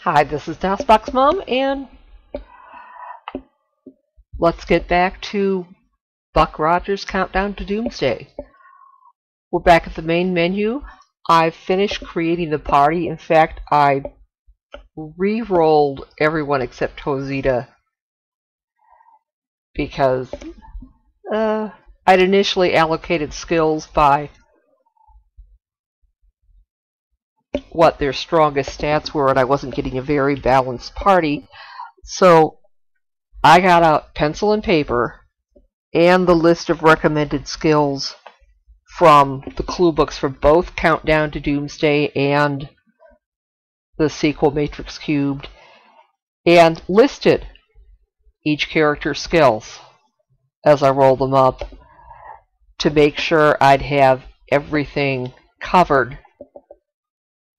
Hi, this is DOSBox Mom, and let's get back to Buck Rogers' Countdown to Doomsday. We're back at the main menu. I've finished creating the party. In fact, I re-rolled everyone except Hosita because I'd initially allocated skills by what their strongest stats were, and I wasn't getting a very balanced party. So I got out pencil and paper and the list of recommended skills from the clue books for both Countdown to Doomsday and the sequel Matrix Cubed, and listed each character's skills as I rolled them up to make sure I'd have everything covered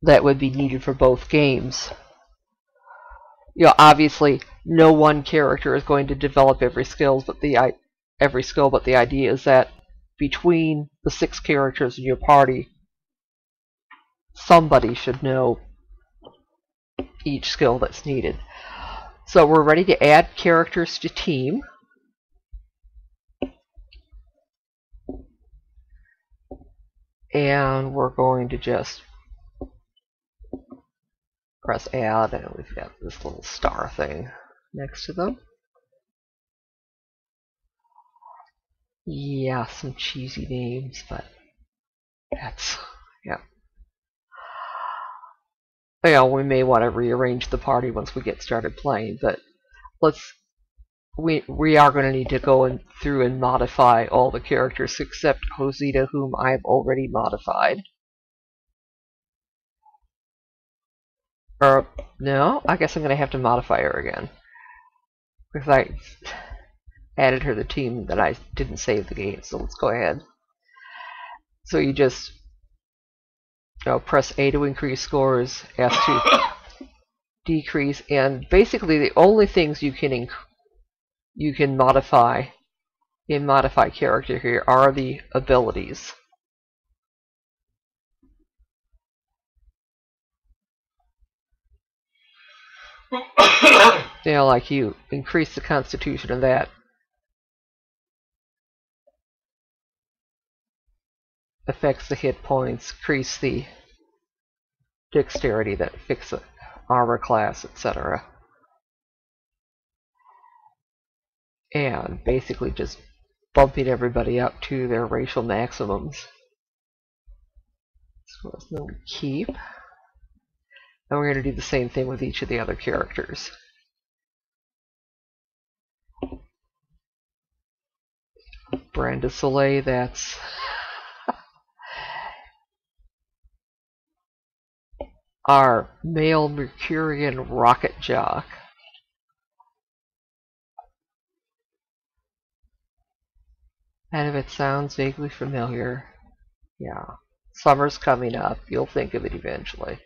that would be needed for both games. You know, obviously, no one character is going to develop every skill, but the idea is that between the 6 characters in your party, somebody should know each skill that's needed. So we're ready to add characters to team. And we're going to just press add, and we've got this little star thing next to them. Yeah, some cheesy names, but that's, yeah. You know, we may want to rearrange the party once we get started playing, but we are going to need to go through and modify all the characters except Hosita, whom I've already modified. Or, no, I guess I'm going to have to modify her again, because I added her to the team that I didn't save the game, so let's go ahead. So you just press A to increase scores, S to decrease, and basically the only things you can modify in Modify Character here are the abilities. You know, like you increase the constitution of that. Affects the hit points, increase the dexterity that fix the armor class, etc. And basically just bumping everybody up to their racial maximums. So then we keep. And we're going to do the same thing with each of the other characters. Brenda Soleil, that's our male Mercurian rocket jock. And if it sounds vaguely familiar, yeah, summer's coming up. You'll think of it eventually.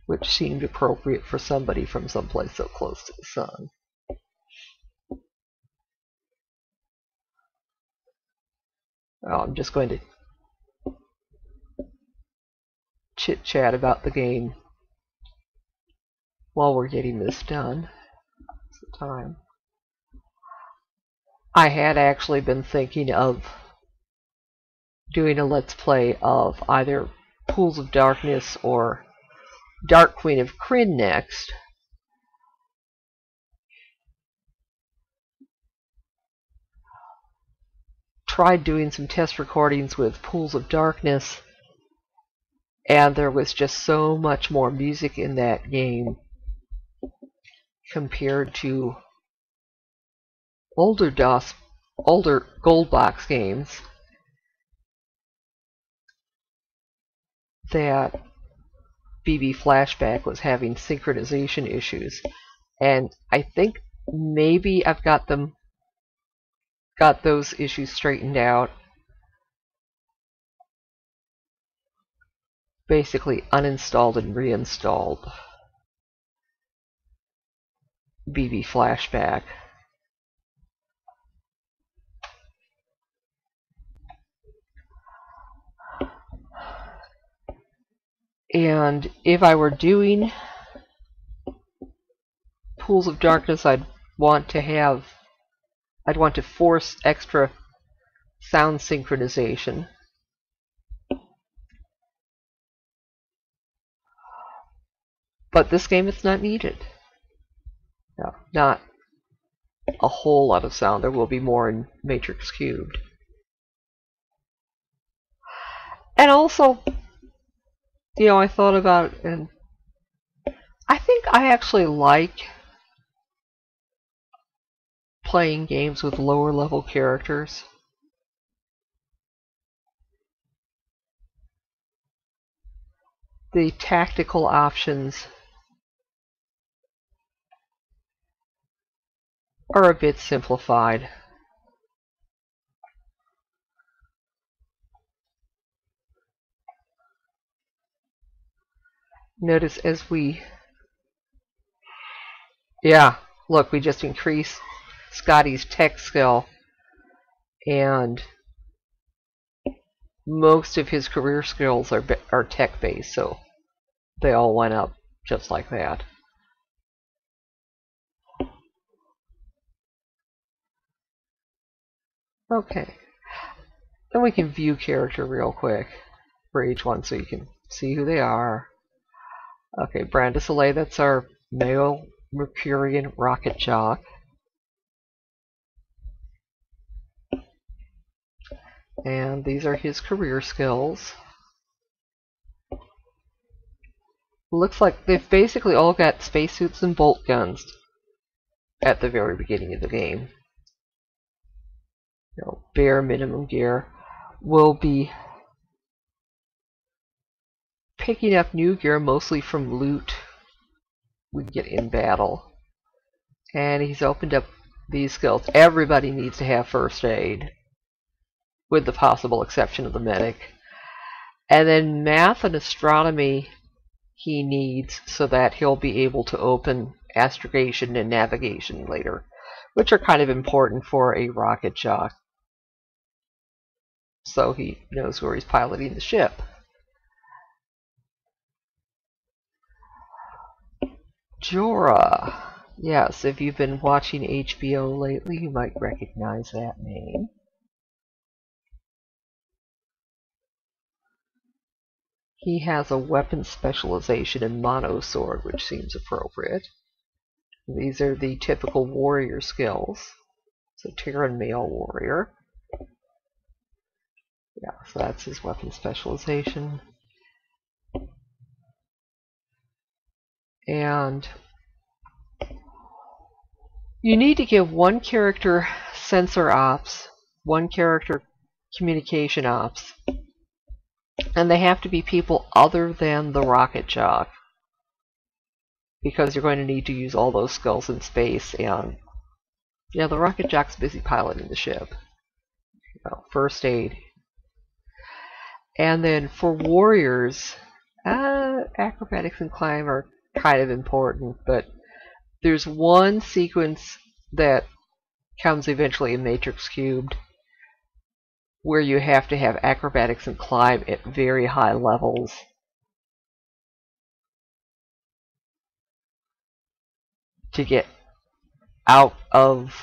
Which seemed appropriate for somebody from someplace so close to the sun. Well, I'm just going to chit-chat about the game while we're getting this done. It's the time. I had actually been thinking of doing a Let's Play of either Pools of Darkness or Dark Queen of Krynn next. Tried doing some test recordings with Pools of Darkness, and there was just so much more music in that game compared to older gold box games that BB Flashback was having synchronization issues, and I think maybe I've got those issues straightened out. Basically uninstalled and reinstalled BB Flashback. And if I were doing Pools of Darkness, I'd want to force extra sound synchronization. But this game, it's not needed. No, not a whole lot of sound. There will be more in Matrix Cubed. And also, I thought about it, and I think I actually like playing games with lower level characters. The tactical options are a bit simplified. Notice as we... Yeah, look, we just increased Scotty's tech skill, and most of his career skills are tech-based, so they all went up just like that. Okay. Then we can view character real quick for each one so you can see who they are. Okay, Brandis Soleil, that's our male Mercurian rocket jock. And these are his career skills. Looks like they've basically all got spacesuits and bolt guns at the very beginning of the game. Bare minimum gear. We'll be picking up new gear mostly from loot we get in battle. And he's opened up these skills. Everybody needs to have first aid, with the possible exception of the medic. And then math and astronomy he needs so that he'll be able to open astrogation and navigation later, which are kind of important for a rocket jock, so he knows where he's piloting the ship. Jorah. Yes, if you've been watching HBO lately, you might recognize that name. He has a weapon specialization in monosword, which seems appropriate. These are the typical warrior skills. So Terrine male warrior. Yeah, so that's his weapon specialization. And you need to give one character sensor ops, one character communication ops, and they have to be people other than the rocket jock, because you're going to need to use all those skills in space, and yeah, the rocket jock's busy piloting the ship. First aid. And then for warriors, acrobatics and climb are kind of important, but there's one sequence that comes eventually in Matrix Cubed where you have to have acrobatics and climb at very high levels. To get out of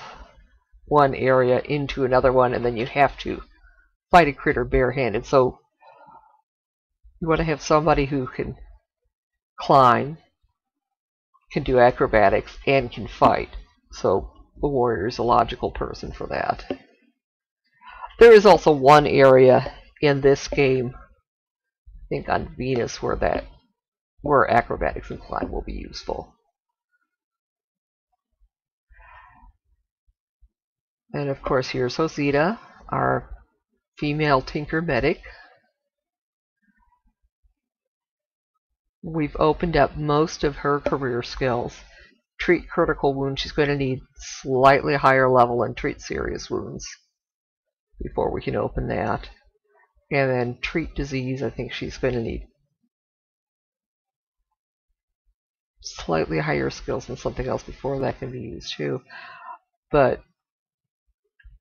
one area into another one, and then you have to fight a critter barehanded. So you want to have somebody who can climb, can do acrobatics, and can fight. So the warrior is a logical person for that. There is also one area in this game, I think on Venus, where acrobatics and climb will be useful. And of course, here's Rosita, our female Tinker medic. We've opened up most of her career skills. Treat critical wounds, she's going to need slightly higher level, and treat serious wounds before we can open that. And then treat disease, I think she's going to need slightly higher skills and something else before that can be used too. But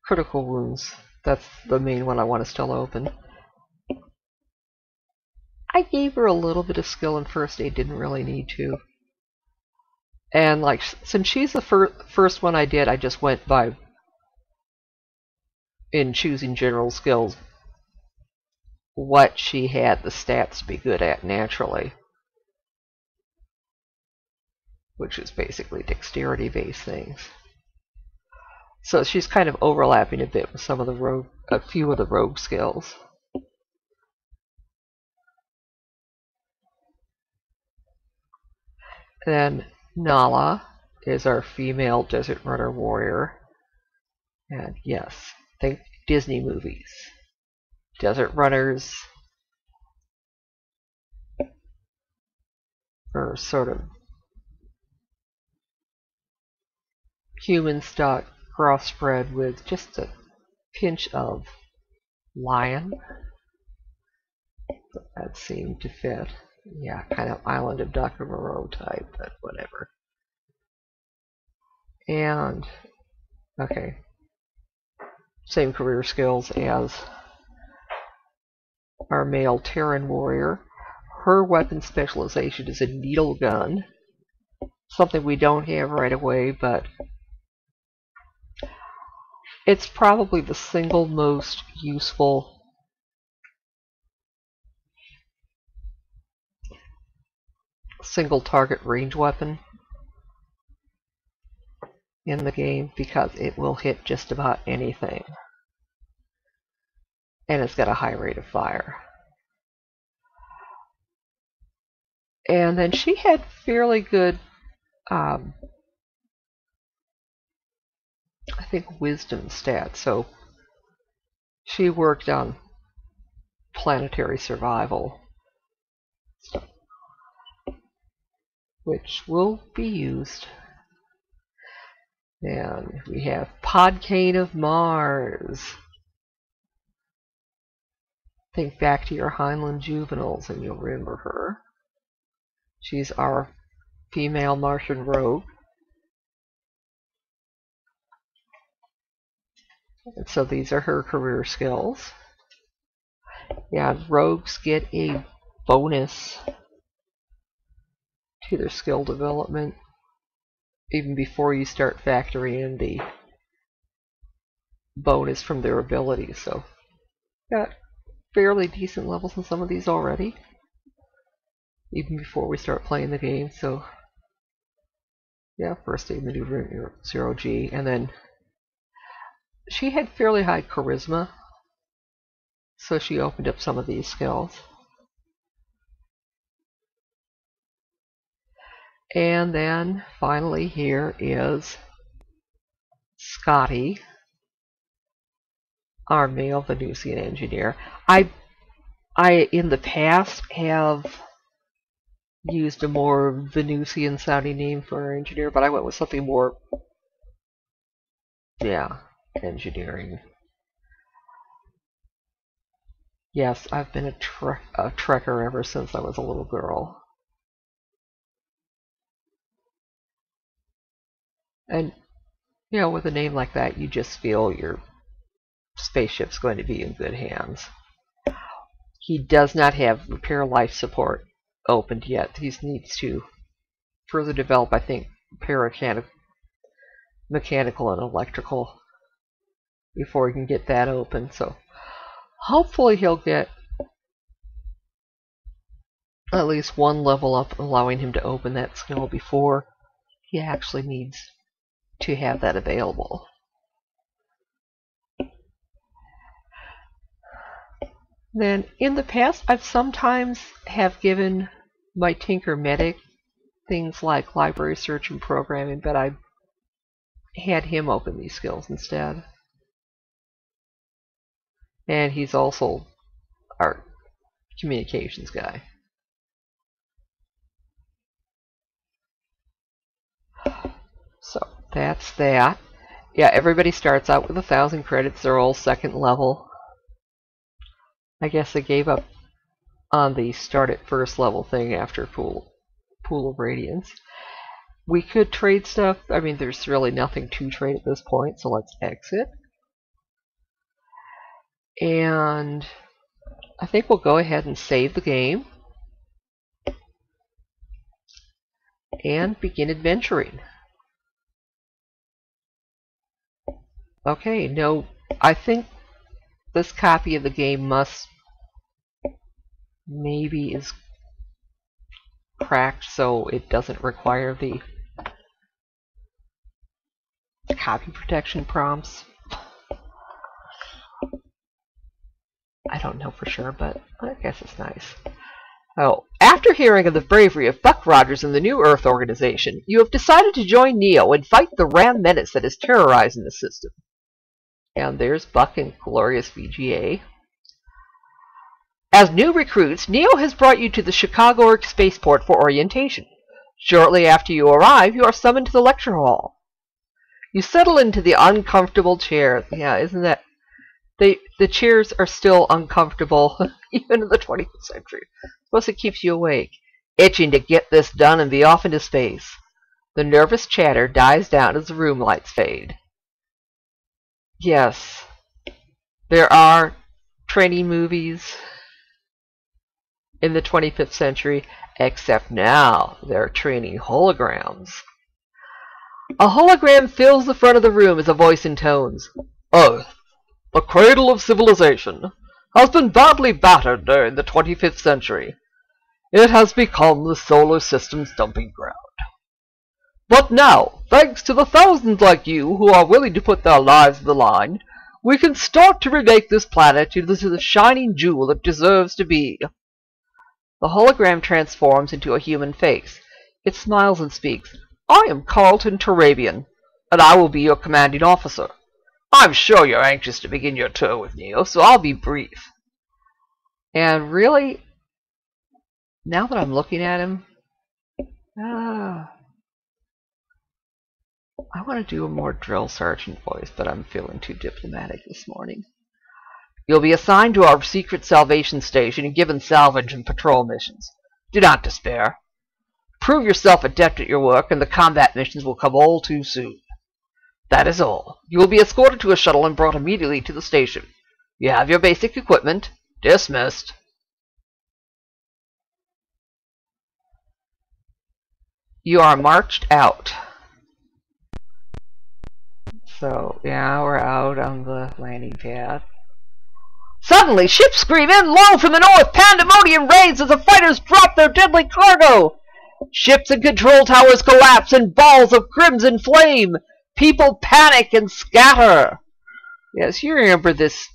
critical wounds, that's the main one I want to still open. I gave her a little bit of skill in first aid, didn't really need to. And like, since she's the first one I did, I just went by, in choosing general skills, what she had the stats to be good at naturally, which is basically dexterity-based things. So she's kind of overlapping a bit with some of the a few of the rogue skills. Then Nala is our female desert runner warrior. And yes, think Disney movies. Desert runners are sort of human stock crossbred with just a pinch of lion. That seemed to fit. Yeah, kind of Island of Dr. Moreau type, but whatever. And, okay, same career skills as our male Terrine warrior. Her weapon specialization is a needle gun, something we don't have right away, but it's probably the single most useful single target range weapon in the game, because it will hit just about anything. And it's got a high rate of fire. And then she had fairly good, I think, wisdom stats. So she worked on planetary survival, which will be used. And we have Podcane of Mars. Think back to your Heinlein juveniles and you'll remember her. She's our female Martian rogue. And so these are her career skills. Yeah, rogues get a bonus to their skill development even before you start factoring in the bonus from their abilities. So, got fairly decent levels in some of these already, even before we start playing the game. So, yeah, first aid maneuvering 0G, and then she had fairly high charisma, so she opened up some of these skills. And then finally here is Scotty, our male Venusian engineer. I in the past have used a more Venusian sounding name for our engineer, but I went with something more, yeah, engineering. Yes, I've been a trekker ever since I was a little girl. And, you know, with a name like that, you just feel your spaceship's going to be in good hands. He does not have repair life support opened yet. He needs to further develop, I think, mechanical and electrical before he can get that open. So hopefully he'll get at least one level up, allowing him to open that skill before he actually needs to have that available. Then in the past, I've sometimes have given my Tinker Medic things like library search and programming, but I had him open these skills instead. And he's also our communications guy. So that's that. Yeah, everybody starts out with 1,000 credits. They're all second level. I guess they gave up on the start at first level thing after Pool of Radiance. We could trade stuff. I mean, there's really nothing to trade at this point, so let's exit. And I think we'll go ahead and save the game. and begin adventuring. Okay, no, I think this copy of the game maybe is cracked, so it doesn't require the copy protection prompts. I don't know for sure, but I guess it's nice. Oh, after hearing of the bravery of Buck Rogers and the New Earth organization, you have decided to join Neo and fight the Ram menace that is terrorizing the system. And there's Buck and glorious VGA. As new recruits, Neo has brought you to the Chicagorg spaceport for orientation. Shortly after you arrive, you are summoned to the lecture hall. You settle into the uncomfortable chairs. Yeah, isn't that... The chairs are still uncomfortable, even in the 20th century. Plus it keeps you awake, itching to get this done and be off into space. The nervous chatter dies down as the room lights fade. Yes, there are training movies in the 25th century, except now they're training holograms. A hologram fills the front of the room as a voice intones, "Earth, the cradle of civilization, has been badly battered during the 25th century. It has become the solar system's dumping ground. But now, thanks to the thousands like you who are willing to put their lives on the line, we can start to remake this planet into the shining jewel it deserves to be." The hologram transforms into a human face. It smiles and speaks. "I am Carlton Turabian, and I will be your commanding officer. I'm sure you're anxious to begin your tour with Neo, so I'll be brief." And really, now that I'm looking at him, I want to do a more drill sergeant voice, but I'm feeling too diplomatic this morning. "You'll be assigned to our secret salvation station and given salvage and patrol missions. Do not despair. Prove yourself adept at your work, and the combat missions will come all too soon. That is all. You will be escorted to a shuttle and brought immediately to the station. You have your basic equipment. Dismissed." You are marched out. So, yeah, we're out on the landing pad. Suddenly, ships scream in low from the north. Pandemonium reigns as the fighters drop their deadly cargo. Ships and control towers collapse in balls of crimson flame. People panic and scatter. Yes, you remember this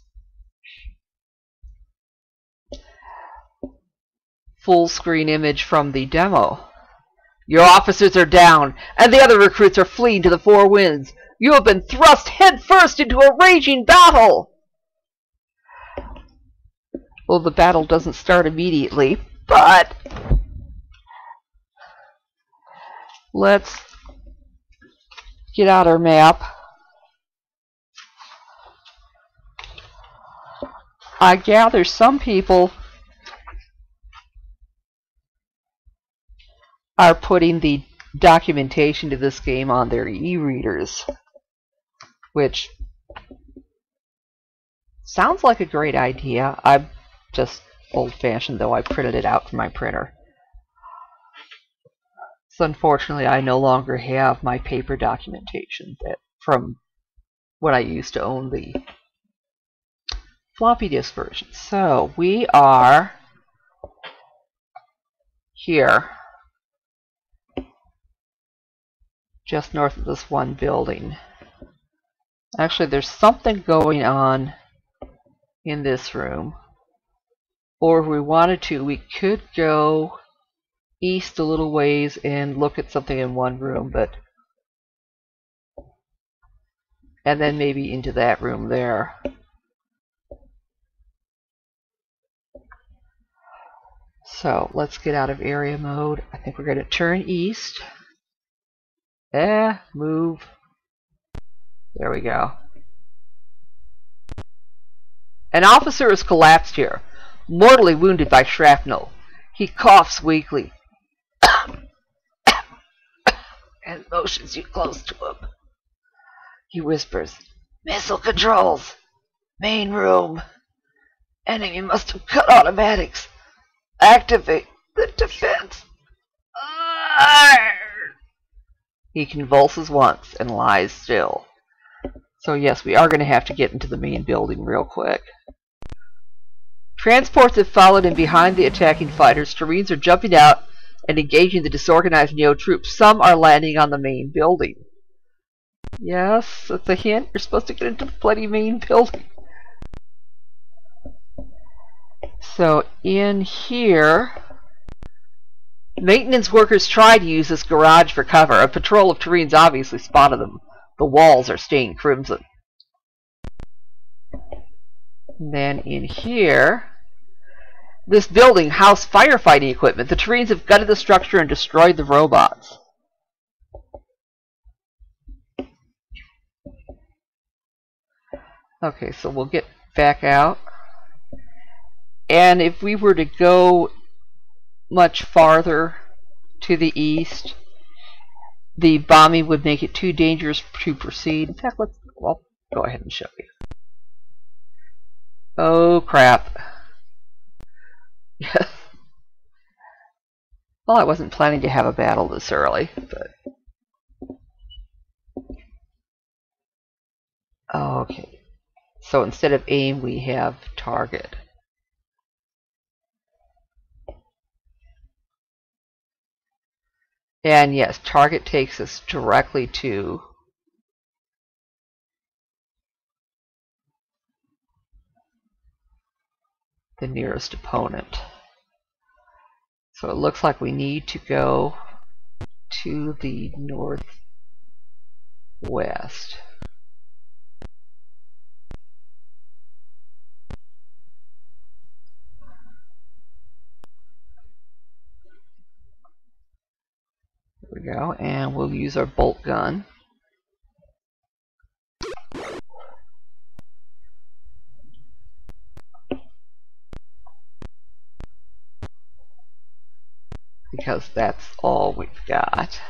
full screen image from the demo. Your officers are down, and the other recruits are fleeing to the four winds. You have been thrust headfirst into a raging battle. Well, the battle doesn't start immediately, but let's get out our map. I gather some people are putting the documentation to this game on their e-readers, which sounds like a great idea. I'm just old-fashioned, though. I printed it out from my printer. So unfortunately, I no longer have my paper documentation from when I used to own the floppy disk version. So we are here, just north of this one building. Actually, there's something going on in this room. Or if we wanted to, we could go east a little ways and look at something in one room, and then maybe into that room there. So let's get out of area mode. I think we're going to turn east. Move. There we go. An officer has collapsed here, mortally wounded by shrapnel. He coughs weakly and motions you close to him. He whispers, "Missile controls! Main room! Enemy must have cut automatics! Activate the defense!" He convulses once and lies still. So yes, we are going to have to get into the main building real quick. Transports have followed in behind the attacking fighters. Terrines are jumping out and engaging the disorganized Neo troops. Some are landing on the main building. Yes, that's a hint. You're supposed to get into the bloody main building. So in here, maintenance workers try to use this garage for cover. A patrol of Terrines obviously spotted them. The walls are stained crimson. And then in here, this building housed firefighting equipment. The Terrines have gutted the structure and destroyed the robots. Okay, so we'll get back out. And if we were to go much farther to the east, the bombing would make it too dangerous to proceed. In fact, well, go ahead and show you. Oh, crap. Yes. Well, I wasn't planning to have a battle this early, but... Okay. So instead of aim, we have target. And yes, target takes us directly to the nearest opponent. So it looks like we need to go to the northwest. There we go, and we'll use our bolt gun. Because that's all we've got.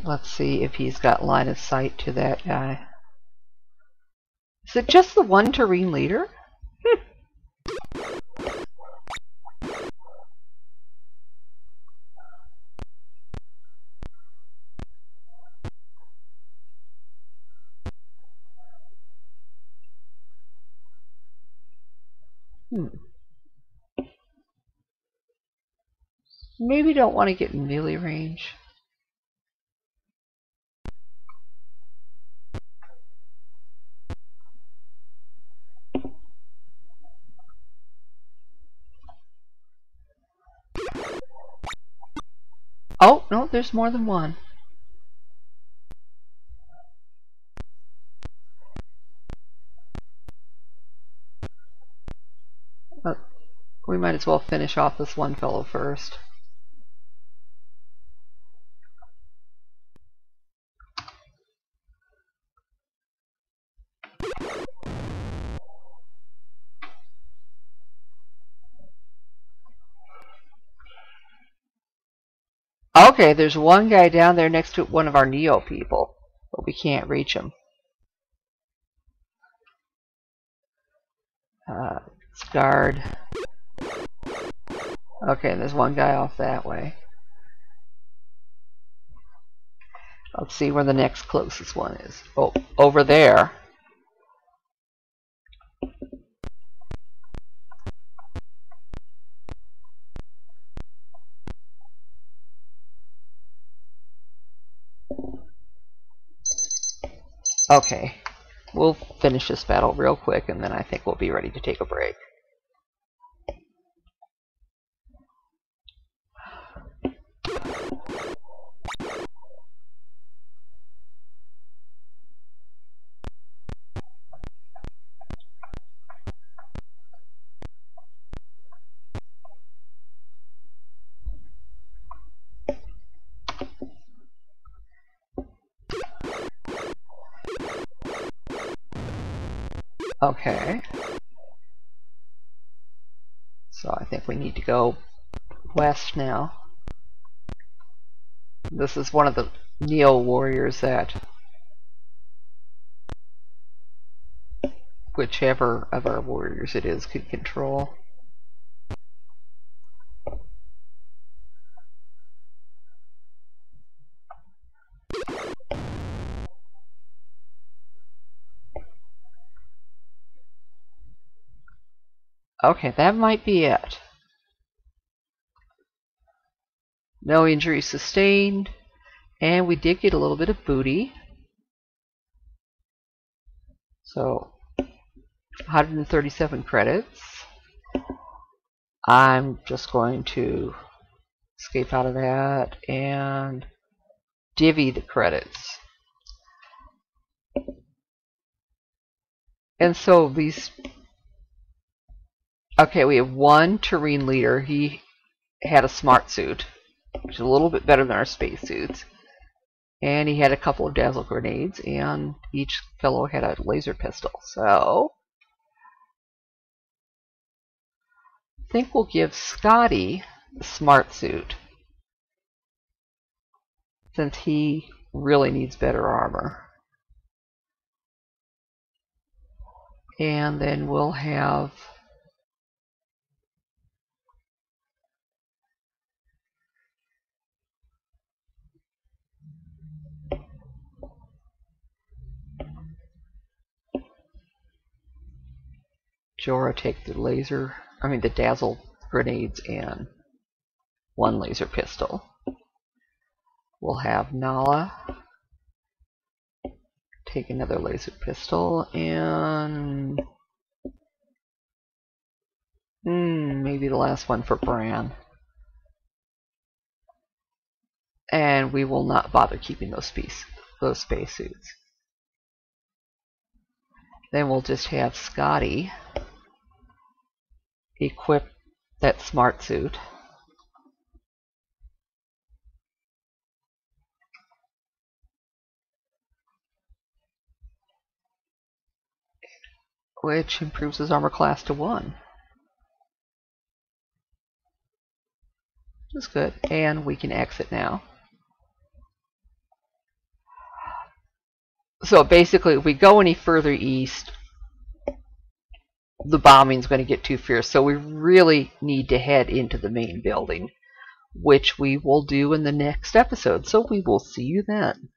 Let's see if he's got line of sight to that guy. Is it just the one Terrine leader? Maybe don't want to get in melee range. Oh, no, there's more than one. We might as well finish off this one fellow first. Okay, there's one guy down there next to one of our Neo people, but we can't reach him. Guard. Okay, there's one guy off that way. Let's see where the next closest one is. Oh, over there. Okay, we'll finish this battle real quick, and then I think we'll be ready to take a break. Okay. So I think we need to go west now. This is one of the Neo warriors that whichever of our warriors it is could control. Okay, that might be it. No injuries sustained, and we did get a little bit of booty. So, 137 credits. I'm just going to escape out of that and divvy the credits. And so these... Okay, we have one Terrine leader. He had a smart suit, which is a little bit better than our spacesuits. And he had a couple of dazzle grenades, and each fellow had a laser pistol. So, I think we'll give Scotty the smart suit, since he really needs better armor. And then we'll have Jorah take the dazzle grenades and one laser pistol. We'll have Nala take another laser pistol and maybe the last one for Bran. And we will not bother keeping those spacesuits. Then we'll just have Scotty equip that smart suit. Which improves his armor class to 1. That's good. And we can exit now. So basically, if we go any further east, the bombing's going to get too fierce. So we really need to head into the main building, which we will do in the next episode. So we will see you then.